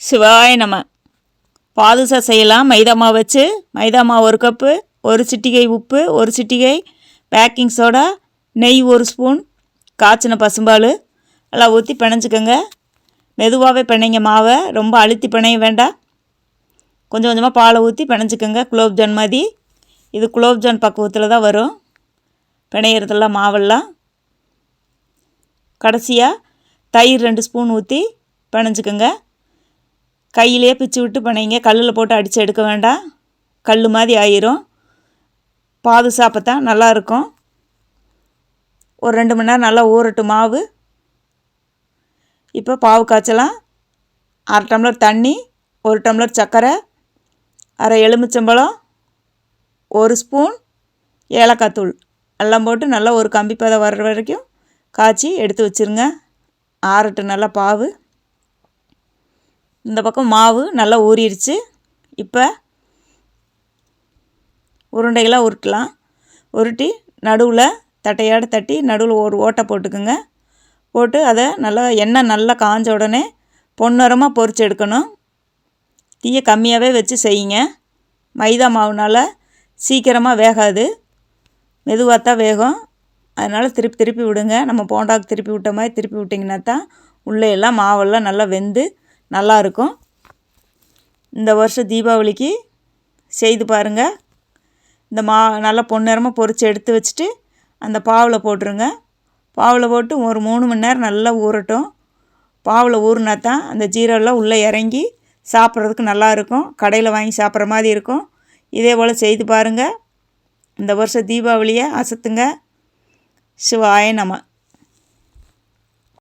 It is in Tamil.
சிவாய நம. பாதுஷா செய்யலாம். மைதா மாவு வச்சு, மைதா மாவு 1 கப்பு, 1 சிட்டிகை உப்பு, 1 சிட்டிகை பேக்கிங் சோடா, நெய் 1 ஸ்பூன், காய்ச்சின பசும்பால் எல்லாம் ஊற்றி பிணைஞ்சிக்கோங்க. மெதுவாகவே பிணைங்க மாவை, ரொம்ப அழுத்தி பிணைய வேண்டாம். கொஞ்சம் கொஞ்சமாக பாலை ஊற்றி பிணைஞ்சிக்கோங்க. குலோப்ஜான் மாதிரி. இது குலோப்ஜான் பக்குவத்தில் தான் வரும் பிணையிறதெல்லாம் மாவெல்லாம். கடைசியாக தயிர் 2 ஸ்பூன் ஊற்றி பிணைஞ்சிக்கோங்க. கையிலே பிச்சு விட்டு பிணைங்க. கல்லில் போட்டு அடித்து எடுக்க வேண்டாம், கல் மாதிரி ஆயிரும். பாதுஷா அப்போ தான் நல்லாயிருக்கும். ஒரு 2 மணி நேரம் நல்லா ஊறட்டும் மாவு. இப்போ பாவு காய்ச்சலாம். 1/2 டம்ளர் தண்ணி, 1 டம்ளர் சர்க்கரை, அரை எலுமிச்சம்பழம், 1 ஸ்பூன் ஏலக்காய் தூள் எல்லாம் போட்டு நல்லா ஒரு கம்பி பதம் வர்ற வரைக்கும் காய்ச்சி எடுத்து வச்சுருங்க. ஆறட்டும் நல்லா பாவு. இந்த பக்கம் மாவு நல்லா ஊறிடுச்சு. இப்போ உருண்டைகளாக உருட்டலாம். உருட்டி நடுவில் தட்டையாட தட்டி நடுவில் ஒரு ஓட்டை போட்டுக்குங்க. போட்டு அதை நல்லா எண்ணெய் நல்லா காஞ்ச உடனே பொன்னிறமாக பொரிச்சு எடுக்கணும். தீயை கம்மியாகவே வச்சு செய்யுங்க. மைதா மாவுனால் சீக்கிரமாக வேகாது, மெதுவாக தான் வேகும். அதனால் திருப்பி திருப்பி விடுங்க. நம்ம போண்டாவுக்கு திருப்பி விட்ட மாதிரி திருப்பி விட்டிங்கன்னா தான் உள்ளே எல்லாம் மாவெல்லாம் நல்லா வெந்து நல்லாயிருக்கும். இந்த வருஷம் தீபாவளிக்கு செய்து பாருங்கள். இந்த நல்லா பொன்னிறமாக பொரித்து எடுத்து வச்சுட்டு அந்த பாவில் போட்டுருங்க. பாவில் போட்டு ஒரு 3 மணி நேரம் நல்லா ஊறட்டும். பாவில் ஊறினா தான் அந்த ஜீரகம்லாம் உள்ளே இறங்கி சாப்பிட்றதுக்கு நல்லாயிருக்கும். கடையில் வாங்கி சாப்பிட்ற மாதிரி இருக்கும். இதே போல் செய்து பாருங்கள். இந்த வருஷம் தீபாவளியை அசத்துங்க. சிவாய நம.